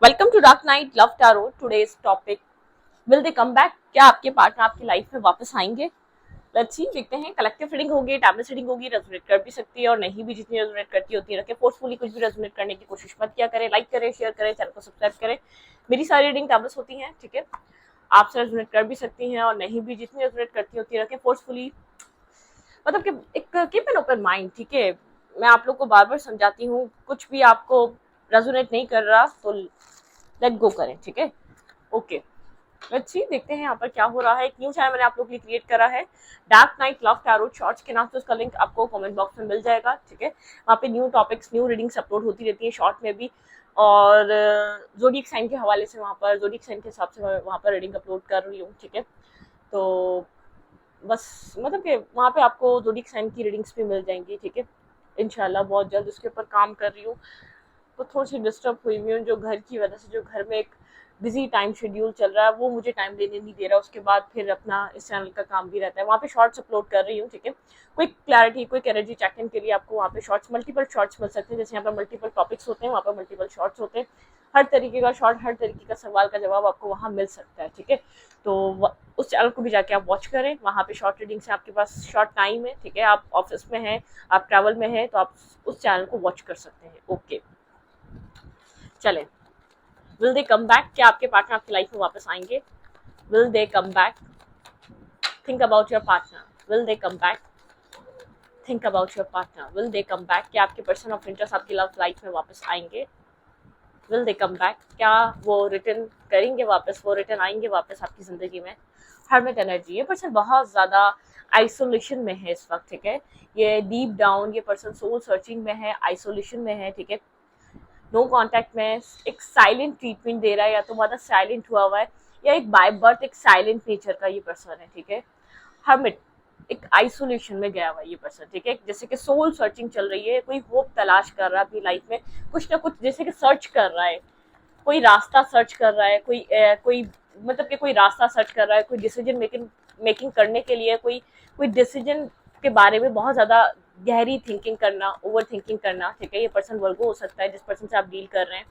Welcome to dark night love tarot. Today's topic, will they come back? क्या आपके partner आपकी life में वापस आएंगे? लेट्स सी, देखते हैं। कलेक्टिव रीडिंग होगी, टैबलेट रीडिंग होगी, रेजोनेट कर भी सकती है और नहीं भी। जितनी रेजोनेट करती होती है रखे, फोर्सफुली कुछ भी रेजोनेट करने की कोशिश मत किया करें। लाइक करें, शेयर करें, चैनल को सब्सक्राइब करें। मेरी सारी रीडिंग टैबलेट्स होती हैं, ठीक है। आपसे रेजोनेट कर भी सकती हैं और नहीं भी। जितनी रेजोनेट करती होती है रखे, फोर्सफुली मतलब कि एक कीप एन ओपन माइंड, ठीक है। मैं आप लोग को बार बार समझाती हूँ, कुछ भी आपको रेजोनेट नहीं कर रहा तो लेट गो करें, ठीक है। ओके, लेट्स सी, देखते हैं यहाँ पर क्या हो रहा है। एक न्यू चैनल मैंने आप लोग के लिए क्रिएट करा है, dark night love tarot shorts के नाम से। उसका लिंक आपको कमेंट बॉक्स में मिल जाएगा, ठीक है। वहाँ पे new topics, new readings upload होती रहती है, शॉर्ट में भी। और जोडिक साइन के हवाले से, वहाँ पर जोडिक साइन के हिसाब से मैं वहाँ पर रीडिंग अपलोड कर रही हूँ, ठीक है। तो बस मतलब कि वहाँ पे आपको जोडिक साइन की रीडिंग्स भी मिल जाएंगी, ठीक है। इंशाल्लाह बहुत जल्द उसके ऊपर काम कर रही हूँ। तो थोड़ी सी डिस्टर्ब हुई हुई हूँ, जो घर की वजह से, जो घर में एक बिजी टाइम शेड्यूल चल रहा है, वो मुझे टाइम देने नहीं दे रहा। उसके बाद फिर अपना इस चैनल का काम भी रहता है। वहाँ पे शॉर्ट्स अपलोड कर रही हूँ, ठीक है। Quick clarity, quick energy check in के लिए आपको वहाँ पे शॉर्ट्स, मल्टीपल शॉर्ट्स मिल सकते हैं। जैसे यहाँ पर मल्टीपल टॉपिक्स होते हैं, वहाँ पर मल्टीपल शॉर्ट्स होते हैं। हर तरीके का शॉर्ट, हर तरीके का सवाल का जवाब आपको वहाँ मिल सकता है, ठीक है। तो उस चैनल को भी जाके आप वॉच करें। वहाँ पे शॉर्ट रीडिंग से आपके पास शॉर्ट टाइम है, ठीक है। आप ऑफिस में हैं, आप ट्रैवल में हैं, तो आप उस चैनल को वॉच कर सकते हैं। ओके, चलें। Will they come back? क्या आपके पार्टनर आपकी लाइफ में वापस आएंगे? Will they come back? Think about your partner. Will they come back? Think about your partner. Will they come back? क्या आपके पर्सन ऑफ इंटरेस्ट आपकी लव लाइफ में वापस आएंगे? Will they come back? क्या वो रिटर्न करेंगे वापस, वो रिटर्न आएंगे वापस आपकी जिंदगी में? हर्मिट एनर्जी, ये पर्सन बहुत ज्यादा आइसोलेशन में है इस वक्त, ठीक है। ये डीप डाउन, ये पर्सन सोल सर्चिंग में है, आइसोलेशन में है, ठीक है। नो कॉन्टैक्ट में, एक साइलेंट ट्रीटमेंट दे रहा है, या तो बहुत साइलेंट हुआ हुआ है, या एक बाय बर्थ एक साइलेंट नेचर का ये पर्सन है, ठीक है। हर्मिट, एक आइसोलेशन में गया हुआ है ये पर्सन, ठीक है। जैसे कि सोल सर्चिंग चल रही है, कोई होप तलाश कर रहा है अपनी लाइफ में, कुछ ना कुछ, जैसे कि सर्च कर रहा है, कोई रास्ता सर्च कर रहा है, कोई मतलब कि कोई रास्ता सर्च कर रहा है, कोई डिसीजन मेकिंग करने के लिए, कोई कोई डिसीजन के बारे में बहुत ज्यादा गहरी थिंकिंग करना, ओवर थिंकिंग करना, ठीक है। ये पर्सन वर्गो हो सकता है जिस पर्सन से आप डील कर रहे हैं।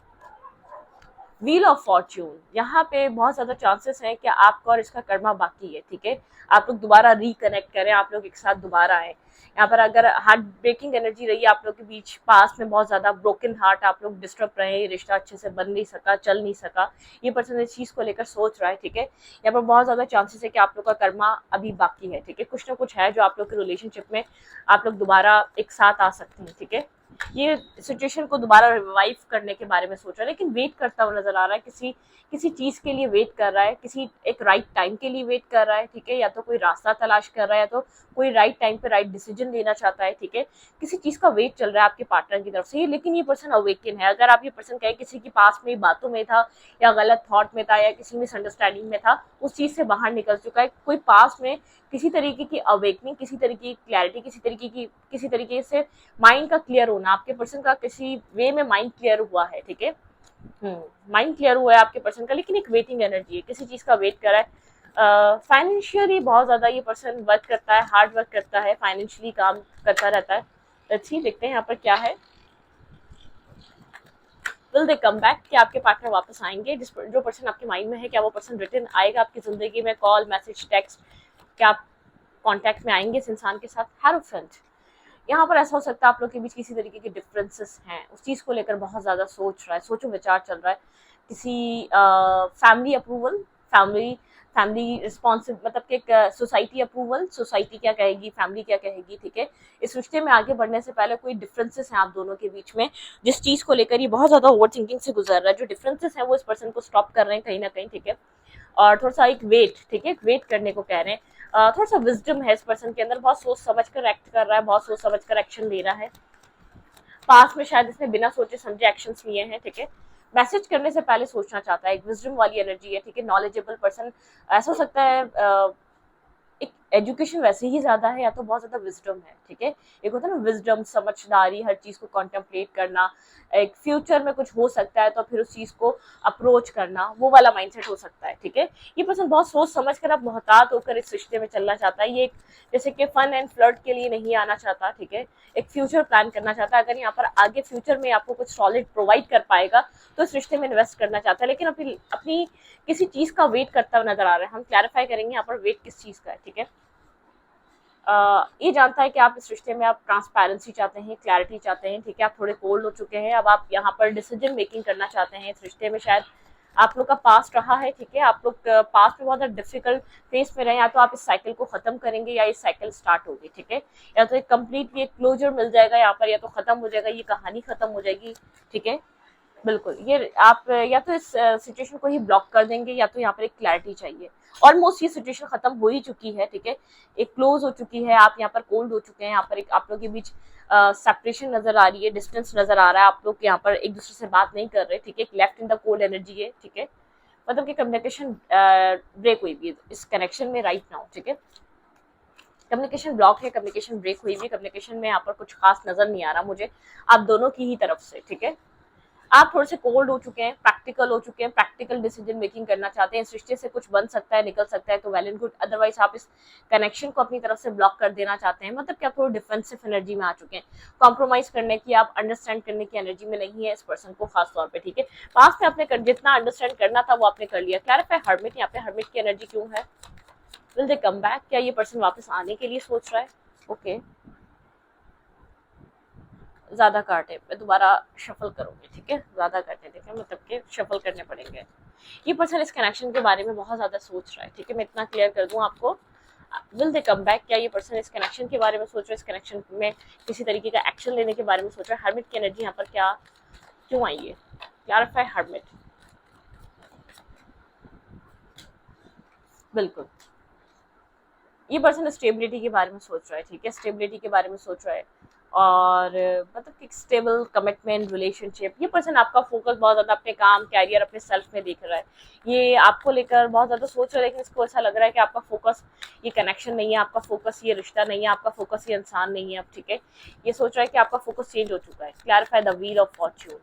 व्हील ऑफ फॉर्च्यून, यहाँ पे बहुत ज्यादा चांसेस हैं कि आपका और इसका कर्मा बाकी है, ठीक है। आप लोग दोबारा रिकनेक्ट करें, आप लोग एक साथ दोबारा आए। यहाँ पर अगर हार्ट ब्रेकिंग एनर्जी रही है आप लोग के बीच, पास में बहुत ज्यादा ब्रोकन हार्ट, आप लोग डिस्टर्ब रहे, ये रिश्ता अच्छे से बन नहीं सका, चल नहीं सका, ये पर्सन इस चीज को लेकर सोच रहा है, ठीक है। यहाँ पर बहुत ज्यादा चांसेस है कि आप लोग का कर्मा अभी बाकी है, ठीक है। कुछ ना कुछ है जो आप लोग के रिलेशनशिप में आप लोग दोबारा एक साथ आ सकते हैं, ठीक है। ये सिचुएशन को दोबारा रिवाइव करने के बारे में सोच रहा है, लेकिन वेट करता हुआ नजर आ रहा है, किसी किसी चीज के लिए वेट कर रहा है, किसी एक राइट टाइम के लिए वेट कर रहा है, ठीक है। या तो कोई रास्ता तलाश कर रहा है, या तो कोई राइट टाइम पे राइट डिसीजन लेना चाहता है, ठीक है। किसी चीज का वेट चल रहा है आपके पार्टनर की तरफ से, लेकिन ये पर्सन अवेकन है। अगर आप ये पर्सन कहे किसी की पास में बातों में था, या गलत थॉट में था, या किसी मिसअंडरस्टैंडिंग में था, उस चीज से बाहर निकल चुका है। कोई पास में किसी तरीके की अवेकनिंग, किसी तरीके की क्लैरिटी, किसी तरीके से माइंड का क्लियर होना, आपके पर्सन का किसी वे में माइंड क्लियर हुआ है, ठीक है। माइंड क्लियर हुआ है आपके पर्सन का, लेकिन एक वेटिंग एनर्जी है, किसी चीज का वेट कर रहा है। फाइनेंशियली बहुत ज्यादा ये पर्सन वर्क करता है, हार्ड वर्क करता है, फाइनेंशियली काम करता रहता है। अच्छी, देखते हैं यहाँ पर क्या है। Will they come back? क्या आपके पार्टनर वापस आएंगे? जो पर्सन आपके माइंड में है, क्या वो पर्सन रिटर्न आएगा आपकी जिंदगी में? कॉल, मैसेज, टेक्स्ट, क्या आप कॉन्टैक्ट में आएंगे इस इंसान के साथ? हेरोफेंट, यहाँ पर ऐसा हो सकता है आप लोग के बीच किसी तरीके के डिफरेंसेस हैं, उस चीज को लेकर बहुत ज्यादा सोच रहा है, सोचो विचार चल रहा है। किसी family approval, family family responsive, मतलब कि एक सोसाइटी अप्रूवल, सोसाइटी क्या कहेगी, फैमिली क्या कहेगी, ठीक है। इस रिश्ते में आगे बढ़ने से पहले कोई डिफरेंसेस हैं आप दोनों के बीच में, जिस चीज को लेकर ये बहुत ज्यादा ओवर थिंकिंग से गुजर रहा है। जो डिफरेंसेस है वो इस पर्सन को स्टॉप कर रहे हैं कहीं ना कहीं, ठीक है। और थोड़ा सा एक वेट, ठीक है, वेट करने को कह रहे हैं। थोड़ा सा विजडम है इस पर्सन के अंदर, बहुत सोच समझ कर एक्ट कर रहा है, बहुत सोच समझ कर एक्शन ले रहा है। पास में शायद इसने बिना सोचे समझे एक्शंस लिए हैं, ठीक है। मैसेज करने से पहले सोचना चाहता है, एक विजडम वाली एनर्जी है, ठीक है। नॉलेजेबल पर्सन, ऐसा हो सकता है एक एजुकेशन वैसे ही ज्यादा है या तो बहुत ज्यादा विजडम है, ठीक है। एक होता है ना विजडम, समझदारी, हर चीज को कॉन्टेम्पलेट करना, एक फ्यूचर में कुछ हो सकता है तो फिर उस चीज को अप्रोच करना, वो वाला माइंडसेट हो सकता है, ठीक है। ये पर्सन बहुत सोच समझ कर, अब मोहतात होकर इस रिश्ते में चलना चाहता है। ये जैसे कि फन एंड फ्लर्ट के लिए नहीं आना चाहता, ठीक है। एक फ्यूचर प्लान करना चाहता है, अगर यहाँ पर आगे फ्यूचर में आपको कुछ सॉलिड प्रोवाइड कर पाएगा तो इस रिश्ते में इन्वेस्ट करना चाहता है, लेकिन अपनी अपनी किसी चीज का वेट करता हुआ नजर आ रहा है। हम क्लैरिफाई करेंगे यहाँ पर वेट किस चीज का है, ठीक है। ये जानता है कि आप इस रिश्ते में आप ट्रांसपेरेंसी चाहते हैं, क्लैरिटी चाहते हैं, ठीक है। आप थोड़े कोल्ड हो चुके हैं, अब आप यहाँ पर डिसीजन मेकिंग करना चाहते हैं इस रिश्ते में। शायद आप लोग का पास्ट रहा है, ठीक है। आप लोग पास्ट में बहुत डिफिकल्ट फेस में रहे, या तो आप इस साइकिल को खत्म करेंगे या ये साइकिल स्टार्ट होगी, ठीक है। या तो एक कंप्लीटली एक क्लोजर मिल जाएगा यहाँ पर, या तो खत्म हो जाएगा, ये कहानी खत्म हो जाएगी, ठीक है। बिल्कुल, ये आप या तो इस सिचुएशन को ही ब्लॉक कर देंगे, या तो यहाँ पर एक क्लैरिटी चाहिए। ऑलमोस्ट ये सिचुएशन खत्म हो ही चुकी है, ठीक है। एक क्लोज हो चुकी है, आप यहाँ पर कोल्ड हो चुके हैं, यहाँ पर एक आप लोगों के बीच सेपरेशन नजर आ रही है, डिस्टेंस नजर आ रहा है, आप लोग यहाँ पर एक दूसरे से बात नहीं कर रहे, ठीक है। Left in the cold energy है, ठीक है। मतलब कि कम्युनिकेशन ब्रेक हुई भी है इस कनेक्शन में राइट नाउ, ठीक है। कम्युनिकेशन ब्लॉक है, कम्युनिकेशन ब्रेक हुई भी, कम्युनिकेशन में यहाँ पर कुछ खास नजर नहीं आ रहा मुझे आप दोनों की ही तरफ से, ठीक है। आप थोड़े से कोल्ड हो चुके हैं, प्रैक्टिकल हो चुके हैं, प्रैक्टिकल डिसीजन मेकिंग करना चाहते हैं। इस रिश्ते से कुछ बन सकता है, निकल सकता है तो वेल एंड गुड, अदरवाइज आप इस कनेक्शन को अपनी तरफ से ब्लॉक कर देना चाहते हैं। मतलब कि आप थोड़ी डिफेंसिव एनर्जी में आ चुके हैं, कॉम्प्रोमाइज करने की, आप अंडरस्टैंड करने की एनर्जी में नहीं है इस पर्सन को, खास तौर पे, ठीक है। पास्ट में आपने जितना अंडरस्टैंड करना था वो आपने कर लिया। क्लैरिफाई हर्मिट, यहाँ पे हर्मिट की एनर्जी क्यों है? Will they come back? क्या ये पर्सन वापस आने के लिए सोच रहा है? ओके, ज्यादा कार्ड है, मैं दोबारा शफल करूंगी, ठीक है। ज्यादा कार्ड है, ठीक है, मतलब कि शफल करने पड़ेंगे। ये पर्सन इस कनेक्शन के बारे में बहुत ज्यादा सोच रहा है, ठीक है। मैं इतना क्लियर कर दूं आपको। Will they come back? क्या ये पर्सन इस कनेक्शन के बारे में सोच रहा है, इस कनेक्शन में किसी तरीके का एक्शन लेने के बारे में सोच रहा है? हर्मिट की एनर्जी यहाँ पर क्या क्यों आई है? Clarify hermit. बिल्कुल, ये पर्सन स्टेबिलिटी के बारे में सोच रहा है, ठीक है। स्टेबिलिटी के बारे में सोच रहा है, और मतलब कि स्टेबल कमिटमेंट रिलेशनशिप। ये पर्सन आपका फोकस बहुत ज्यादा अपने काम, कैरियर, अपने सेल्फ में देख रहा है। ये आपको लेकर बहुत ज्यादा सोच रहा है, लेकिन इसको ऐसा लग रहा है कि आपका फोकस ये कनेक्शन नहीं है, आपका फोकस ये रिश्ता नहीं है, आपका फोकस ये इंसान नहीं है अब, ठीक है। ये सोच रहा है कि आपका फोकस चेंज हो चुका है। Clarify the wheel of Fortune.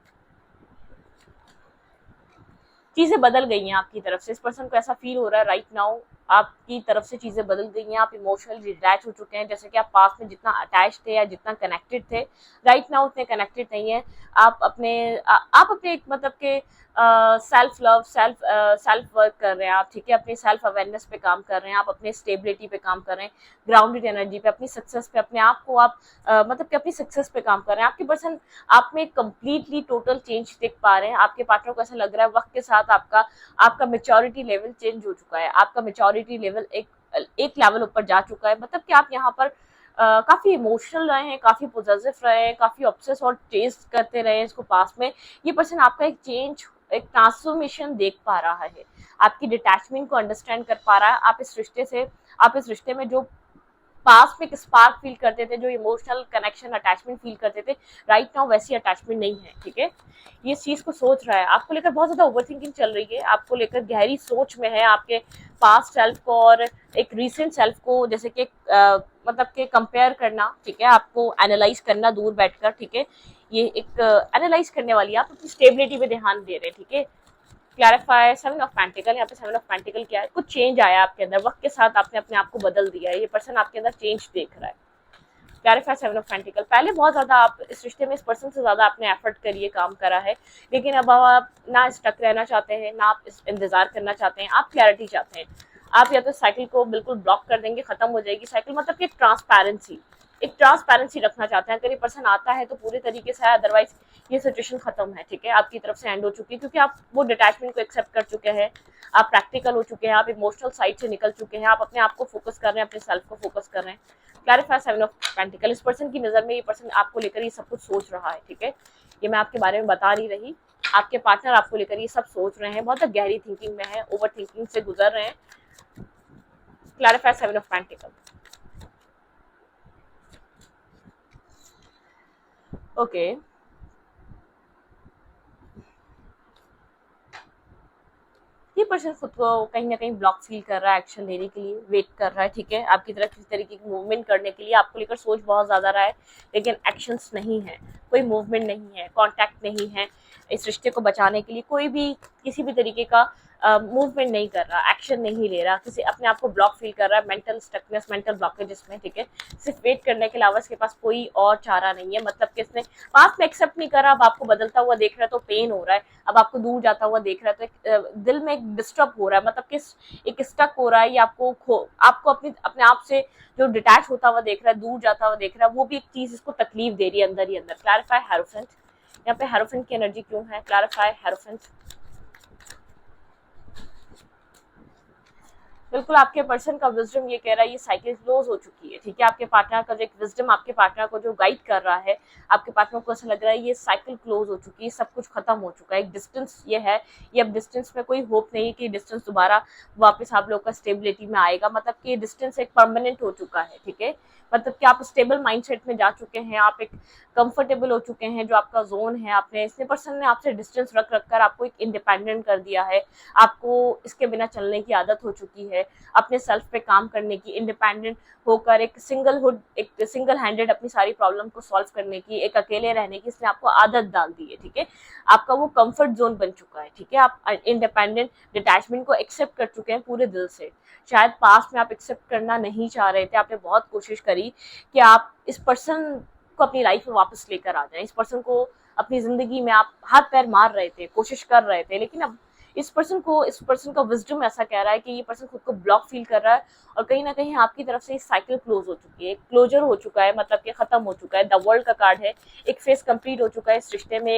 चीजें बदल गई हैं आपकी तरफ से, इस पर्सन को ऐसा फील हो रहा है राइट नाउ, आपकी तरफ से चीजें बदल गई हैं, आप इमोशनली डिटैच हो चुके हैं। जैसे कि आप पास में जितना अटैच थे या जितना कनेक्टेड थे, राइट नाउ उतने कनेक्टेड नहीं है। आप अपने एक मतलब के सेल्फ लव, सेल्फ वर्क कर रहे हैं आप, ठीक है। अपने सेल्फ अवेयरनेस पे काम कर रहे हैं आप, अपने स्टेबिलिटी पे काम कर रहे हैं, ग्राउंडेड एनर्जी पे, अपनी सक्सेस पे, अपने आप को आप मतलब कि अपनी सक्सेस पे काम कर रहे हैं। आपके पर्सन आप में कंप्लीटली टोटल चेंज देख पा रहे हैं। आपके पार्टनर को ऐसा लग रहा है वक्त के साथ आपका आपका मेच्योरिटी लेवल चेंज हो चुका है, आपका मेच्योरिटी लेवल एक लेवल ऊपर जा चुका है। मतलब कि आप यहाँ पर काफी इमोशनल रहे हैं, काफी पोजेसिव रहे हैं, काफी ऑब्सेस और चेस करते रहे हैं इसको पास में। ये पर्सन आपका एक चेंज, एक ट्रांसफॉर्मेशन देख पा रहा है, आपकी डिटैचमेंट को अंडरस्टैंड कर पा रहा है। आप इस रिश्ते में जो पास्ट में एक स्पार्क फील करते थे, जो इमोशनल कनेक्शन, अटैचमेंट फील करते थे, राइट नाउ वैसी अटैचमेंट नहीं है, ठीक है। ये इस चीज को सोच रहा है, आपको लेकर बहुत ज्यादा ओवर थिंकिंग चल रही है, आपको लेकर गहरी सोच में है, आपके पास्ट सेल्फ को और एक रिसेंट सेल्फ को जैसे कि मतलब के कंपेयर करना, ठीक है। आपको एनालाइज करना दूर बैठकर, ठीक है। ये एक एनालाइज करने वाली, आप अपनी स्टेबिलिटी पे ध्यान दे रहे हैं, ठीक है। क्लैरिफाई सेवन ऑफ पेंटिकल, यहाँ पे सेवन ऑफ पेंटिकल क्या है? कुछ चेंज आया आपके अंदर, वक्त के साथ आपने अपने आप को बदल दिया है, ये पर्सन आपके अंदर चेंज देख रहा है। क्लैरिफाई सेवन ऑफ पेंटिकल, पहले बहुत ज्यादा आप इस रिश्ते में इस पर्सन से ज्यादा आपने एफर्ट करिए, काम करा है, लेकिन अब आप ना स्टक रहना चाहते हैं, ना आप इस इंतजार करना चाहते हैं, आप क्लैरिटी चाहते हैं। आप या तो साइकिल को बिल्कुल ब्लॉक कर देंगे, खत्म हो जाएगी साइकिल, मतलब कि एक ट्रांसपेरेंसी रखना चाहते हैं। अगर ये पर्सन आता है तो पूरे तरीके से है, अदरवाइज ये सिचुएशन खत्म है, ठीक है। आपकी तरफ से एंड हो चुकी है, क्योंकि आप वो डिटैचमेंट को एक्सेप्ट कर चुके हैं, आप प्रैक्टिकल हो चुके हैं, आप इमोशनल साइड से निकल चुके हैं, आप अपने आप को फोकस कर रहे हैं, अपने सेल्फ को फोकस कर रहे हैं। क्लैरिफाई सेवन ऑफ पेंटिकल, इस पर्सन की नजर में ये पर्सन आपको लेकर ये सब कुछ सोच रहा है, ठीक है। ये मैं आपके बारे में बता नहीं रही, आपके पार्टनर आपको लेकर ये सब सोच रहे हैं, बहुत गहरी थिंकिंग में है, ओवर थिंकिंग से गुजर रहे हैं। Clarify seven of pentacle. Okay, person खुद को कहीं ना कहीं ब्लॉक फील कर रहा है एक्शन लेने के लिए, वेट कर रहा है, ठीक है, आपकी तरफ किसी तरीके की मूवमेंट करने के लिए, आपको लेकर सोच बहुत ज्यादा रहा है, लेकिन एक्शंस नहीं है, कोई मूवमेंट नहीं है, कांटेक्ट नहीं है, इस रिश्ते को बचाने के लिए कोई भी किसी भी तरीके का मूवमेंट नहीं कर रहा, एक्शन नहीं ले रहा, किसी अपने आप को ब्लॉक फील कर रहा है, मेंटल स्टकनेस, मेंटल ब्लॉकेजेस में, ठीक है, सिर्फ वेट करने के अलावा इसके पास कोई और चारा नहीं है। मतलब कि इसने पास्ट में एक्सेप्ट नहीं करा, अब आपको बदलता हुआ देख रहा है तो पेन हो रहा है, अब आपको दूर जाता हुआ देख रहा है तो एक दिल में एक डिस्टर्ब हो रहा है, मतलब कि एक स्टक हो रहा है, या आपको अपने आप से जो डिटैच होता हुआ देख रहा है, दूर जाता हुआ देख रहा है, वो भी एक चीज इसको तकलीफ दे रही है अंदर ही अंदर। क्लैरिफाई हेरोफेंट, यहाँ पे हेरोफेंट की एनर्जी क्यों है? Clarify hierophant. बिल्कुल आपके पर्सन का विजडम ये कह रहा है ये साइकिल क्लोज हो चुकी है, ठीक है, आपके पार्टनर का जो एक विजडम आपके पार्टनर को जो गाइड कर रहा है, आपके पार्टनर को ऐसा लग रहा है ये साइकिल क्लोज हो चुकी है, सब कुछ खत्म हो चुका है, एक डिस्टेंस ये है, ये अब डिस्टेंस में कोई होप नहीं कि डिस्टेंस दोबारा वापस आप लोग का स्टेबिलिटी में आएगा, मतलब कि डिस्टेंस एक परमानेंट हो चुका है, ठीक है, मतलब कि आप स्टेबल माइंडसेट में जा चुके हैं, आप एक कंफर्टेबल हो चुके हैं, जो आपका जोन है, आपने इसने पर्सन ने आपसे डिस्टेंस रख कर आपको एक इंडिपेंडेंट कर दिया है, आपको इसके बिना चलने की आदत हो चुकी है, अपने सेल्फ पे काम करने की, इंडिपेंडेंट होकर एक सिंगल हैंडेड अपनी सारी प्रॉब्लम को सॉल्व करने की, एक अकेले रहने की इसने आपको आदत डाल दी है, ठीक है, आपका वो कंफर्ट जोन बन चुका है, ठीक है, आप इंडिपेंडेंट डिटैचमेंट को एक्सेप्ट कर चुके हैं पूरे दिल से। शायद पास्ट में आप एक्सेप्ट करना नहीं चाह रहे थे, आपने बहुत कोशिश करी कि आप इस पर्सन को अपनी लाइफ में वापस लेकर आ जाएं, इस पर्सन को अपनी जिंदगी में आप हाथ पैर मार रहे थे, कोशिश कर रहे थे, लेकिन अब इस पर्सन का विजडम ऐसा कह रहा है कि ये पर्सन खुद को ब्लॉक फील कर रहा है, और कहीं ना कहीं आपकी तरफ से साइकिल क्लोज हो चुकी है, क्लोजर हो चुका है, मतलब कि खत्म हो चुका है, द वर्ल्ड का कार्ड है, एक फेस कंप्लीट हो चुका है इस रिश्ते में,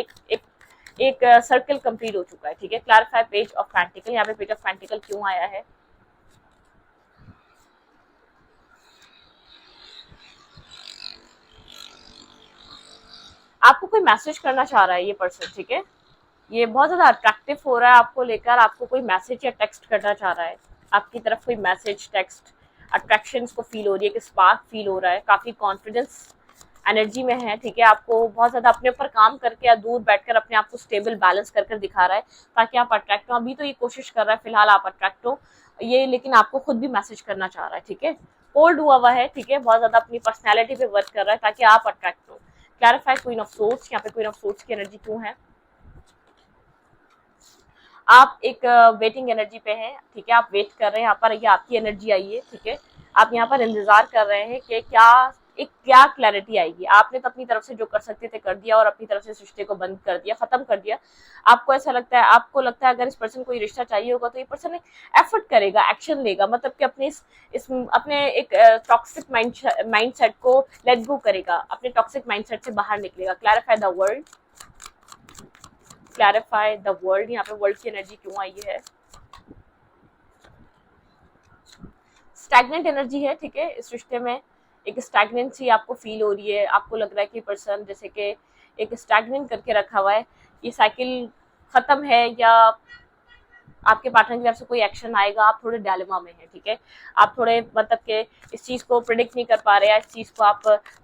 एक सर्कल कंप्लीट हो चुका है, ठीक है। क्लैरिफाई पेज ऑफ पेंटिकल, यहाँ पे पेज ऑफ पेंटिकल क्यों आया है? आपको कोई मैसेज करना चाह रहा है ये पर्सन, ठीक है, ये बहुत ज्यादा अट्रैक्टिव हो रहा है आपको लेकर, आपको कोई मैसेज या टेक्स्ट करना चाह रहा है, आपकी तरफ कोई मैसेज टेक्स्ट, अट्रैक्शन को फील हो रही है, कि स्पार्क फील हो रहा है, काफी कॉन्फिडेंस एनर्जी में है, ठीक है, आपको बहुत ज्यादा अपने ऊपर काम करके या दूर बैठकर अपने आप को स्टेबल बैलेंस कर दिखा रहा है ताकि आप अट्रैक्ट हो। अभी तो ये कोशिश कर रहा है फिलहाल आप अट्रैक्ट हो ये, लेकिन आपको खुद भी मैसेज करना चाह रहा है, ठीक है, होल्ड हुआ है, ठीक है, बहुत ज्यादा अपनी पर्सनैलिटी पे वर्क कर रहा है ताकि आप अट्रैक्ट हो। क्लैरिफाई क्वीन ऑफ सोर्स, यहाँ पे क्वीन ऑफ सोर्स की एनर्जी क्यों है? आप एक वेटिंग एनर्जी पे हैं, ठीक है, आप वेट कर रहे हैं, यहाँ पर ये आपकी एनर्जी आई है, ठीक है, आप यहाँ पर इंतजार कर रहे हैं कि क्या क्लैरिटी आएगी। आपने तो अपनी तरफ से जो कर सकते थे कर दिया, और अपनी तरफ से इस रिश्ते को बंद कर दिया, खत्म कर दिया। आपको ऐसा लगता है, अगर इस पर्सन को ये रिश्ता चाहिए होगा तो ये पर्सन एफर्ट करेगा, एक्शन लेगा, मतलब कि अपने एक टॉक्सिक माइंडसेट को लेट गो करेगा, अपने टॉक्सिक माइंडसेट से बाहर निकलेगा। Clarify the world, clarify the world, यहाँ पे वर्ल्ड की एनर्जी क्यों आई है? स्टैग्नेंट एनर्जी है, ठीक है, इस रिश्ते में एक स्टैग्नेंसी आपको फील हो रही है, आपको लग रहा है कि पर्सन जैसे कि एक स्टैग्नेंट करके रखा हुआ है, ये साइकिल खत्म है, या आपके पार्टनर की तरफ से कोई एक्शन आएगा, आप थोड़े डायलेमा में हैं, ठीक है, आप थोड़े मतलब कि इस चीज को प्रिडिक्ट नहीं कर पा रहे, या इस चीज को आप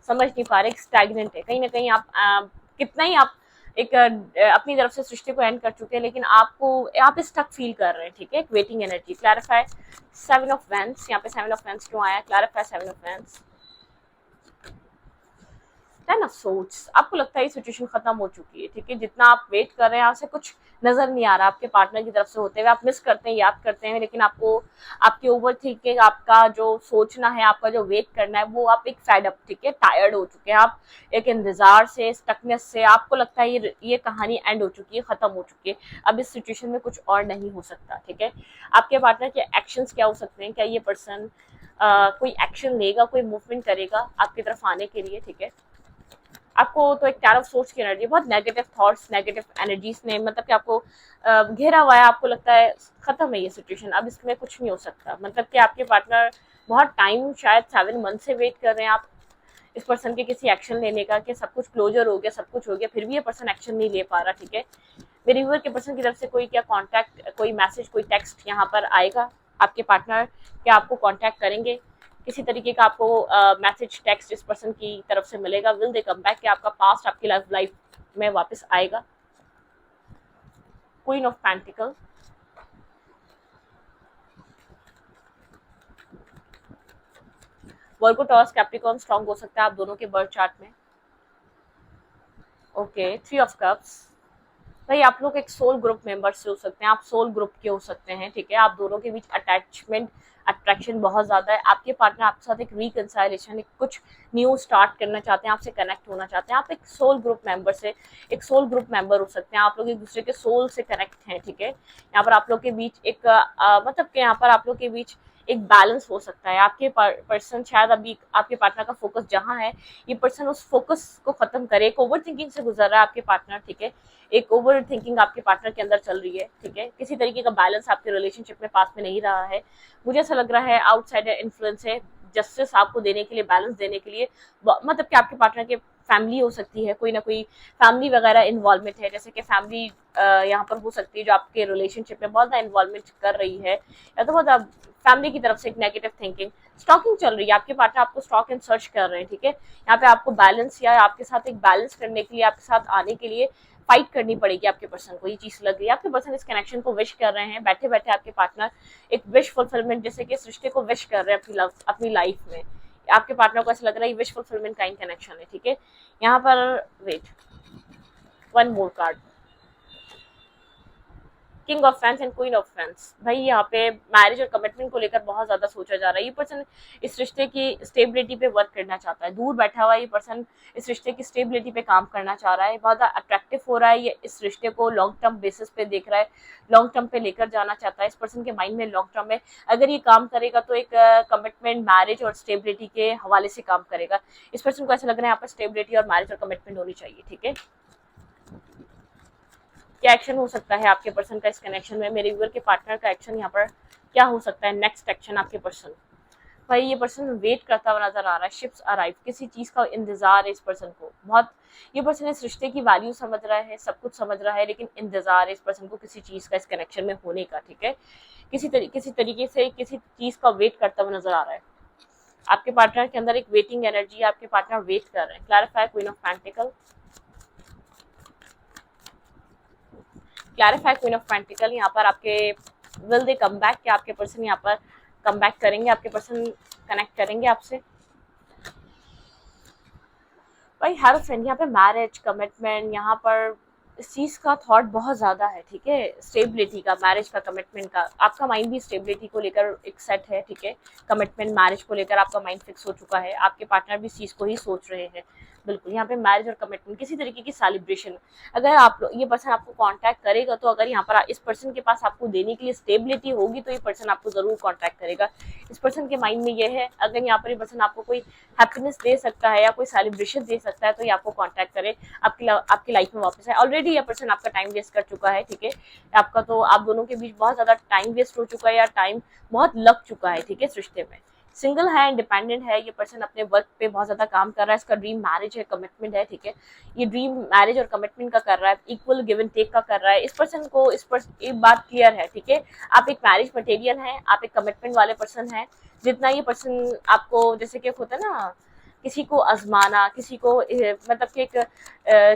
समझ नहीं पा रहे, स्टैग्नेंट है, कहीं ना कहीं आप कितना ही आप एक अपनी तरफ से सृष्टि को एंड कर चुके हैं, लेकिन आप स्टक फील कर रहे हैं, ठीक है, एक waiting energy. Clarify seven of vents, यहाँ पे सेवन ऑफ वैंस क्यों आया? Clarify seven of vents. Ten of swords, आपको लगता है ये सिचुएशन खत्म हो चुकी है, ठीक है, जितना आप वेट कर रहे हैं आपसे कुछ नजर नहीं आ रहा आपके पार्टनर की तरफ से होते हुए, आप मिस करते हैं, याद करते हैं, लेकिन आपको आपकी ओवर थिंकिंग, आपका जो सोचना है, आपका जो वेट करना है, वो आप एक फेड अप, ठीक है, टायर्ड हो चुके हैं, आप एक इंतजार से, स्टकनेस से, आपको लगता है ये कहानी एंड हो चुकी है, खत्म हो चुकी है, अब इस सिचुएशन में कुछ और नहीं हो सकता, ठीक है। आपके पार्टनर के एक्शंस क्या हो सकते हैं? क्या ये पर्सन कोई एक्शन लेगा, कोई मूवमेंट करेगा आपकी तरफ आने के लिए, ठीक है। आपको तो एक टैर ऑफ सोर्स की एनर्जी, बहुत नेगेटिव थॉट्स, नेगेटिव एनर्जीज ने मतलब कि आपको घेरा हुआ है, आपको लगता है खत्म है ये सिचुएशन, अब इसमें कुछ नहीं हो सकता, मतलब कि आपके पार्टनर बहुत टाइम, शायद 7 मंथ से वेट कर रहे हैं आप इस पर्सन के किसी एक्शन लेने का, कि सब कुछ क्लोजर हो गया, सब कुछ हो गया, फिर भी ये पर्सन एक्शन नहीं ले पा रहा, ठीक है। मेरे व्यूअर के पर्सन की तरफ से कोई क्या कॉन्टैक्ट, कोई मैसेज, कोई टेक्स्ट यहाँ पर आएगा? आपके पार्टनर क्या आपको कॉन्टैक्ट करेंगे? किसी तरीके का आपको मैसेज, टेक्स्ट इस पर्सन की तरफ से मिलेगा? विल दे कम बैक, कि आपका पास्ट आपकी लाइफ में वापस आएगा? Queen of pentacle, Virgo taurus Capricorn strong हो सकता है आप दोनों के बर्थ चार्ट में। ओके, 3 ऑफ कप्स, भाई आप लोग एक सोल ग्रुप मेंबर्स से हो सकते हैं, आप सोल ग्रुप के हो सकते हैं, ठीक है। आप दोनों के बीच अटैचमेंट अट्रैक्शन बहुत ज्यादा है, आपके पार्टनर आपके साथ एक रिकंसाइलेशन, एक कुछ न्यू स्टार्ट करना चाहते हैं, आपसे कनेक्ट होना चाहते हैं। आप एक सोल ग्रुप मेंबर से एक सोल ग्रुप मेंबर हो सकते हैं, आप लोग एक दूसरे के सोल से कनेक्ट हैं, ठीक है। यहाँ पर आप लोग के बीच एक मतलब कि यहाँ पर आप लोग के बीच एक बैलेंस हो सकता है। आपके पर्सन शायद अभी आपके पार्टनर का फोकस जहाँ है, ये पर्सन उस फोकस को खत्म करे, एक ओवर थिंकिंग से गुजर रहा है आपके पार्टनर, ठीक है। एक ओवर थिंकिंग आपके पार्टनर के अंदर चल रही है, ठीक है। किसी तरीके का बैलेंस आपके रिलेशनशिप में पास में नहीं रहा है, मुझे ऐसा लग रहा है आउटसाइडर इन्फ्लुएंस है, जस्टिस आपको देने के लिए, बैलेंस देने के लिए, मतलब कि आपके पार्टनर के फैमिली हो सकती है, कोई ना कोई फैमिली वगैरह इन्वॉल्वमेंट है, जैसे कि फैमिली यहाँ पर हो सकती है जो आपके रिलेशनशिप में बहुत ज़्यादा इन्वॉल्वमेंट कर रही है, या तो बहुत फैमिली की तरफ से एक नेगेटिव थिंकिंग, स्टॉकिंग चल रही है, आपके पार्टनर आपको स्टॉक एंड सर्च कर रहे हैं, ठीक है। यहाँ पे आपको बैलेंस या आपके साथ एक बैलेंस करने के लिए, आपके साथ आने के लिए फाइट करनी पड़ेगी आपके पर्सन को, ये चीज लग रही है। आपके पर्सन इस कनेक्शन को विश कर रहे हैं, बैठे बैठे आपके पार्टनर एक विश फुलफिलमेंट, जैसे कि इस रिश्ते को विश कर रहे हैं अपनी लाइफ में। आपके पार्टनर को ऐसा लग रहा है विश फुलफिलमेंट का कनेक्शन है, ठीक है। यहाँ पर wait, one more card, king of fans and queen of fans. भाई यहाँ पे मैरिज और कमिटमेंट को लेकर बहुत ज्यादा सोचा जा रहा है। ये पर्सन इस रिश्ते की स्टेबिलिटी पे वर्क करना चाहता है, दूर बैठा हुआ ये पर्सन इस रिश्ते की स्टेबिलिटी पे काम करना चाह रहा है, बहुत ज्यादा अट्रैक्टिव हो रहा है, ये इस रिश्ते को लॉन्ग टर्म बेसिस पे देख रहा है, लॉन्ग टर्म पे लेकर जाना चाहता है। इस पर्सन के माइंड में लॉन्ग टर्म में अगर ये काम करेगा तो एक कमिटमेंट, मैरिज और स्टेबिलिटी के हवाले से काम करेगा। इस पर्सन को ऐसा लग रहा है यहाँ पर स्टेबिलिटी और मैरिज और कमिटमेंट होनी चाहिए, ठीक है। क्या एक्शन हो सकता है आपके पर्सन का इस कनेक्शन में, मेरे व्यूअर के पार्टनर का एक्शन यहाँ पर क्या हो सकता है, नेक्स्ट एक्शन आपके पर्सन। भाई ये पर्सन वेट करता हुआ नजर आ रहा है, शिप्स अराइव, किसी चीज का इंतजार है इस पर्सन को बहुत। ये पर्सन इस रिश्ते की वैल्यू समझ रहा है, सब कुछ समझ रहा है, लेकिन इंतजार है इस पर्सन को किसी चीज का इस कनेक्शन में होने का, ठीक है। किसी तरीके से किसी चीज का वेट करता हुआ नजर आ रहा है। आपके पार्टनर के अंदर एक वेटिंग एनर्जी, आपके पार्टनर वेट कर रहे हैं। Clarify, queen of pentacle, clarify, queen of pentacle. यहाँ पर आपके विल दे कम बैक, क्या आपके पर्सन यहाँ पर कम बैक करेंगे, आपके पर्सन कनेक्ट करेंगे आपसे। भाई हर फ्रेंड यहाँ पे मैरिज, कमिटमेंट, यहाँ पर इस चीज का थॉट बहुत ज्यादा है, ठीक है। स्टेबिलिटी का, मैरिज का, कमिटमेंट का, आपका माइंड भी स्टेबिलिटी को लेकर एक सेट है, ठीक है। कमिटमेंट, मैरिज को लेकर आपका माइंड फिक्स हो चुका है, आपके पार्टनर भी इस चीज को ही सोच रहे हैं। बिल्कुल, यहाँ पे मैरिज और कमिटमेंट, किसी तरीके की सेलिब्रेशन। अगर आप ये पर्सन आपको कांटेक्ट करेगा तो अगर यहाँ पर इस पर्सन के पास आपको देने के लिए स्टेबिलिटी होगी तो ये पर्सन आपको जरूर कांटेक्ट करेगा। इस पर्सन के माइंड में ये है, अगर यहाँ पर ये पर्सन आपको कोई हैप्पीनेस दे सकता है या कोई सेलिब्रेशन दे सकता है तो ये आपको कांटेक्ट करे, आपकी लाइफ में वापस आए। ऑलरेडी ये पर्सन आपका टाइम वेस्ट कर चुका है, ठीक है। आपका तो आप दोनों के बीच बहुत ज्यादा टाइम वेस्ट हो चुका है या टाइम बहुत लग चुका है, ठीक है। इस रिश्ते में सिंगल है, इंडिपेंडेंट है, ये पर्सन अपने वर्क पे बहुत ज्यादा काम कर रहा है, इसका ड्रीम मैरिज है, कमिटमेंट है, ठीक है। ये ड्रीम मैरिज और कमिटमेंट का कर रहा है, इक्वल गिव एंड टेक का कर रहा है। इस पर्सन को एक बात क्लियर है, ठीक है। आप एक मैरिज मटेरियल हैं, आप एक कमिटमेंट वाले पर्सन हैं। जितना ये पर्सन आपको, जैसे कि होता है ना, किसी को आजमाना, किसी को मतलब कि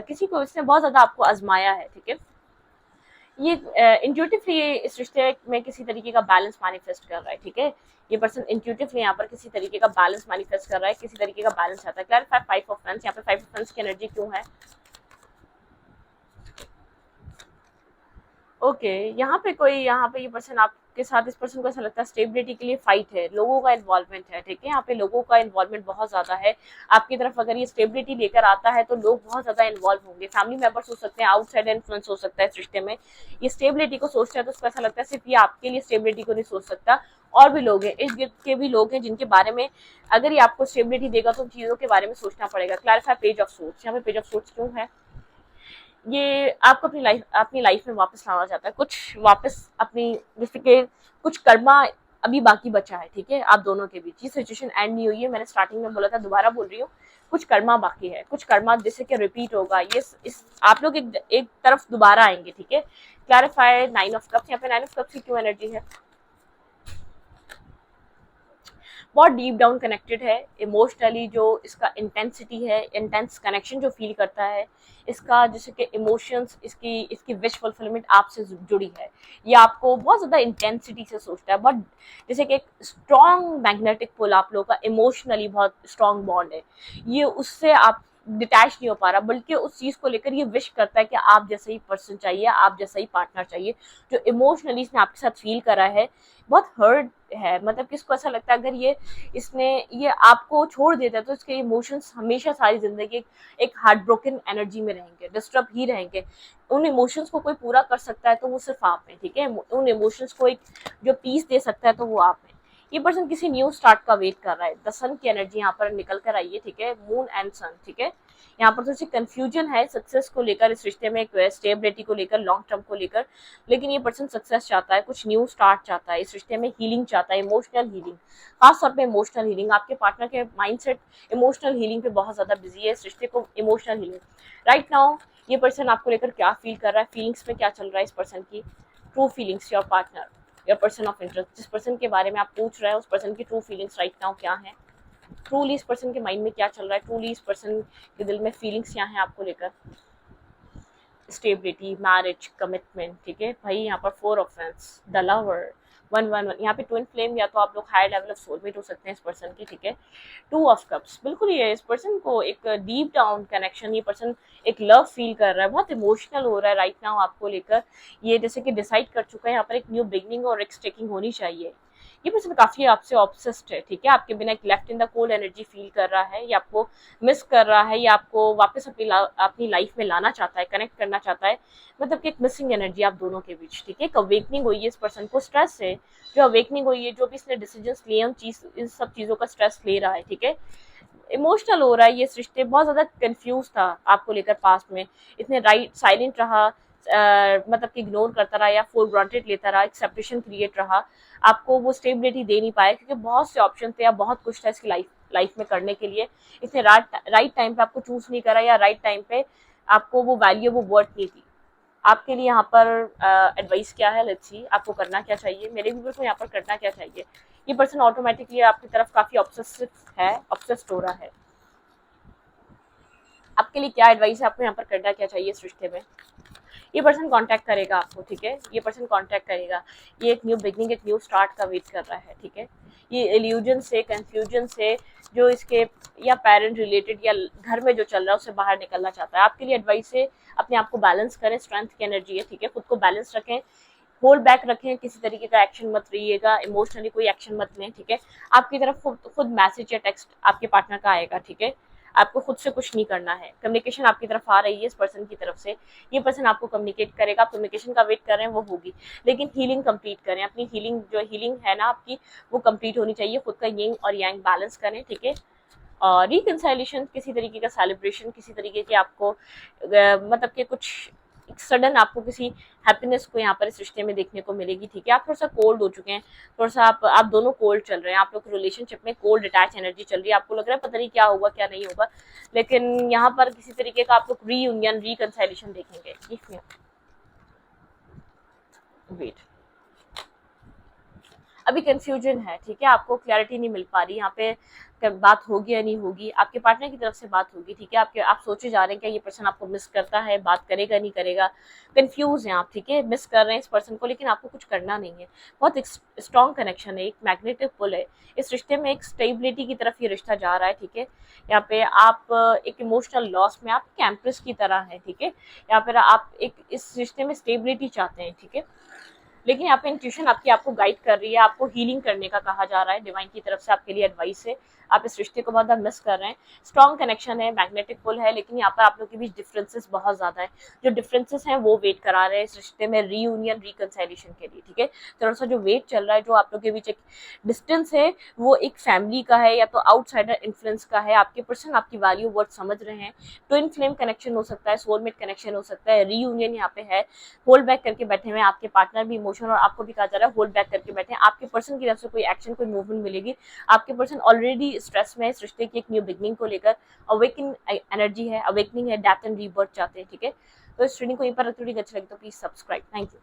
किसी को इसने बहुत ज्यादा आपको आजमाया है, ठीक है। ये इंट्यूटिवली इस रिश्ते में किसी तरीके का बैलेंस मैनिफेस्ट कर रहा है, ठीक है। ये पर्सन इंट्यूटिवली यहाँ पर किसी तरीके का बैलेंस मैनिफेस्ट कर रहा है, किसी तरीके का बैलेंस चाहता है। क्लैरिफाई, 5 ऑफ फैंस, यहाँ पे 5 ऑफ फैंस की एनर्जी क्यों है। ओके, यहाँ पे ये पर्सन आपके साथ, इस पर्सन को ऐसा लगता है स्टेबिलिटी के लिए फाइट है, लोगों का इन्वॉल्वमेंट है, ठीक है। यहाँ पे लोगों का इन्वॉल्वमेंट बहुत ज्यादा है आपकी तरफ। अगर ये स्टेबिलिटी लेकर आता है तो लोग बहुत ज्यादा इन्वॉल्व होंगे, फैमिली मेंबर्स हो सकते हैं, आउटसाइड इन्फ्लुएंस हो सकता है इस रिश्ते में। ये स्टेबिलिटी को सोचता है तो उसको ऐसा लगता है सिर्फ ये आपके लिए स्टेबिलिटी को नहीं सोच सकता, और भी लोग हैं, इर्द गिर्द के भी लोग हैं जिनके बारे में अगर ये आपको स्टेबिलिटी देगा तो चीजों के बारे में सोचना पड़ेगा। क्लैरिफाई, पेज ऑफ सोर्स, यहाँ पे पेज ऑफ सोर्स क्यों है। ये आपको अपनी लाइफ में वापस लाना चाहता है, कुछ वापस अपनी, जैसे कि कुछ कर्मा अभी बाकी बचा है, ठीक है। आप दोनों के बीच ये सिचुएशन एंड नहीं हुई है, मैंने स्टार्टिंग में बोला था, दोबारा बोल रही हूँ, कुछ कर्मा बाकी है, कुछ कर्मा जैसे कि रिपीट होगा। ये इस आप लोग एक तरफ दोबारा आएंगे, ठीक है। क्लैरिफाई, 9 ऑफ कप्स, यहाँ पे 9 ऑफ कप्स की क्यों एनर्जी है। बहुत डीप डाउन कनेक्टेड है इमोशनली, जो इसका इंटेंसिटी है, इंटेंस कनेक्शन जो फील करता है, इसका जैसे कि इमोशंस, इसकी इसकी विश फुलफिलमेंट आपसे जुड़ी है। ये आपको बहुत ज़्यादा इंटेंसिटी से सोचता है, बहुत जैसे कि एक स्ट्रॉन्ग मैग्नेटिक पुल आप लोगों का, इमोशनली बहुत स्ट्रॉन्ग बॉन्ड है। ये उससे आप डिटैच नहीं हो पा रहा, बल्कि उस चीज़ को लेकर ये विश करता है कि आप जैसा ही पर्सन चाहिए, आप जैसा ही पार्टनर चाहिए। जो इमोशनली इसने आपके साथ फील करा है, बहुत हर्ट है, मतलब कि इसको ऐसा लगता है अगर ये आपको छोड़ देता है तो इसके इमोशंस हमेशा सारी जिंदगी एक हार्ट ब्रोकन एनर्जी में रहेंगे, डिस्टर्ब ही रहेंगे। उन इमोशंस को कोई पूरा कर सकता है तो वो सिर्फ आप हैं, ठीक है। उन इमोशंस को एक जो पीस दे सकता है तो वो आप हैं। ये पर्सन किसी न्यू स्टार्ट का वेट कर रहा है। द सन की एनर्जी यहाँ पर निकल कर आई है, ठीक है, मून एंड सन, ठीक है। यहाँ पर थोड़ी सी कंफ्यूजन है सक्सेस को लेकर, इस रिश्ते में स्टेबिलिटी को लेकर, लॉन्ग टर्म को लेकर, लेकिन ये पर्सन सक्सेस चाहता है, कुछ न्यू स्टार्ट चाहता है, इस रिश्ते में हीलिंग चाहता है, इमोशनल हीलिंग, खासतौर पे इमोशनल हीलिंग। आपके पार्टनर के माइंडसेट इमोशनल हीलिंग पे बहुत ज्यादा बिजी है, इस रिश्ते को इमोशनल हीलिंग राइट नाउ। ये पर्सन आपको लेकर क्या फील कर रहा है, फीलिंग्स में क्या चल रहा है इस पर्सन की, true feelings, your partner, your person of interest, जिस पर्सन के बारे में आप पूछ रहे हैं उस पर्सन की ट्रू फीलिंग्स राइट नाउ क्या है, ट्रूली इस पर्सन के माइंड में क्या चल रहा है, ट्रूली इस पर्सन के दिल में फीलिंग्स क्या है आपको लेकर। स्टेबिलिटी, मैरिज, कमिटमेंट, ठीक है भाई। यहाँ पर 4 ऑफ वांड्स, द लवर, 111, यहाँ पे ट्विन फ्लेम, या तो आप लोग हायर लेवल ऑफ सोलमेट हो सकते हैं इस पर्सन की, ठीक है। 2 ऑफ कप्स, बिल्कुल ये इस पर्सन को एक डीप डाउन कनेक्शन, ये पर्सन एक लव फील कर रहा है, बहुत इमोशनल हो रहा है राइट नाउ आपको लेकर। ये जैसे कि डिसाइड कर चुका है यहाँ पर एक न्यू बिगनिंग और रिस्क टेकिंग होनी चाहिए। ये पर्सन काफी आपसे ऑब्सेस्ड है, ठीक है, आपके बिना एक left in the cold energy feel कर रहा है, ये आपको मिस कर रहा है, ये आपको वापस अपनी लाइफ में लाना चाहता है, कनेक्ट करना चाहता है, मतलब कि एक मिसिंग एनर्जी आप दोनों के बीच, ठीक है। एक अवेकनिंग हुई है इस पर्सन को, स्ट्रेस से जो अवेकनिंग हुई है, जो भी इसने डिसीजंस लिए इन सब चीजों का स्ट्रेस ले रहा है, ठीक है। इमोशनल हो रहा है ये रिश्ते, बहुत ज्यादा कंफ्यूज था आपको लेकर पास्ट में, इतने राइट साइलेंट रहा, मतलब कि इग्नोर करता रहा या फॉर ग्रांटेड लेता रहा, एक सेपरेशन क्रिएट रहा, आपको वो स्टेबिलिटी दे नहीं पाया क्योंकि बहुत से ऑप्शन थे या बहुत कुछ था इसकी लाइफ में करने के लिए। इसने राइट टाइम पे आपको चूज नहीं करा, या राइट टाइम पे आपको वो वैल्यू, वो वर्थ नहीं थी। आपके लिए यहाँ पर एडवाइस क्या है, लेट्स सी आपको करना क्या चाहिए, मेरे व्यूअर को यहाँ पर करना क्या चाहिए। ये पर्सन ऑटोमेटिकली आपकी तरफ काफी ऑब्सेसिव है, ऑब्सेस्ड हो रहा है। आपके लिए क्या एडवाइस है, आपको यहाँ पर करना क्या चाहिए इस रिश्ते में। ये पर्सन कांटेक्ट करेगा आपको, ठीक है, ये पर्सन कांटेक्ट करेगा, ये एक न्यू बिगनिंग, एक न्यू स्टार्ट का वेट कर रहा है, ठीक है। ये इल्यूजन से, कंफ्यूजन से, जो इसके या पेरेंट रिलेटेड या घर में जो चल रहा है उससे बाहर निकलना चाहता है। आपके लिए एडवाइस है अपने आप को बैलेंस करें, स्ट्रेंथ की एनर्जी है, ठीक है, खुद को बैलेंस रखें, होल्ड बैक रखें, किसी तरीके का एक्शन मत रहिएगा, इमोशनली कोई एक्शन मत लें, ठीक है। आपकी तरफ खुद मैसेज या टेक्स्ट आपके पार्टनर का आएगा, ठीक है, आपको खुद से कुछ नहीं करना है। कम्युनिकेशन आपकी तरफ आ रही है इस पर्सन की तरफ से, ये पर्सन आपको कम्युनिकेट करेगा, आप कम्युनिकेशन का वेट कर रहे हैं वो होगी, लेकिन हीलिंग कंप्लीट करें, अपनी हीलिंग जो हीलिंग है ना आपकी, वो कंप्लीट होनी चाहिए, खुद का यिंग और यांग बैलेंस करें, ठीक है। और रिकंसाइलेशन, किसी तरीके का सेलिब्रेशन, किसी तरीके के आपको मतलब कि कुछ सडन आपको किसी हैप्पीनेस को यहाँ पर इस रिश्ते में देखने को मिलेगी, ठीक है। आप थोड़ा सा कोल्ड हो चुके हैं, थोड़ा सा आप दोनों कोल्ड चल रहे हैं, आप लोग रिलेशनशिप में कोल्ड अटैच एनर्जी चल रही है, आपको लग रहा है पता नहीं क्या होगा क्या नहीं होगा, लेकिन यहाँ पर किसी तरीके का आप लोग रीयूनियन, रिकंसाइलेशन देखेंगे। वेट, अभी कंफ्यूजन है, ठीक है, आपको क्लैरिटी नहीं मिल पा रही, यहाँ पे बात होगी या नहीं होगी, आपके पार्टनर की तरफ से बात होगी, ठीक है। आप सोचे जा रहे हैं कि ये पर्सन आपको मिस करता है, बात करेगा नहीं करेगा, कंफ्यूज हैं आप, ठीक है, मिस कर रहे हैं इस पर्सन को, लेकिन आपको कुछ करना नहीं है। बहुत एक स्ट्रॉन्ग कनेक्शन है, एक मैग्नेटिक पुल है इस रिश्ते में, एक स्टेबिलिटी की तरफ ये रिश्ता जा रहा है, ठीक है। यहाँ पे आप एक इमोशनल लॉस में, आप कैंप्रेस की तरह है, ठीक है। यहाँ पर आप एक इस रिश्ते में स्टेबिलिटी चाहते हैं, ठीक है, लेकिन यहाँ पे इंट्यूशन आपको गाइड कर रही है, आपको हीलिंग करने का कहा जा रहा है, डिवाइन की तरफ से आपके लिए एडवाइस है। आप इस रिश्ते को बहुत मिस कर रहे हैं, स्ट्रॉन्ग कनेक्शन है, मैग्नेटिक पुल है, लेकिन यहाँ पर आप लोग के बीच डिफरेंसेस बहुत ज्यादा है, जो डिफरेंसेस हैं वो वेट करा रहे हैं इस रिश्ते में रीयूनियन, रिकंसाइलेशन के लिए, ठीक है। थोड़ा सा जो वेट चल रहा है, जो आप लोग के बीच एक डिस्टेंस है, वो एक फैमिली का है या तो आउटसाइडर इन्फ्लुएंस का है, आपके पर्सन आपकी वैल्यू वर्थ समझ रहे हैं, ट्विन फ्लेम कनेक्शन हो सकता है, सोलमेट कनेक्शन हो सकता है, रीयूनियन यहाँ पे है, होल्ड बैक करके बैठे हुए हैं, आपके पार्टनर भी इमोशन और आपको भी कहा जा रहा है होल्ड बैक करके बैठे हैं, आपके पर्सन की तरफ से कोई एक्शन, कोई मूवमेंट मिलेगी, आपके पर्सन ऑलरेडी स्ट्रेस में है इस रिश्ते की एक न्यू बिगनिंग को लेकर, अवेकनिंग एनर्जी है, अवेकनिंग है, डेथ एंड रीबर्थ चाहते हैं, ठीक है। तो इस रीडिंग को यहीं पर रखते हुए अच्छा लगे तो प्लीज सब्सक्राइब, थैंक यू।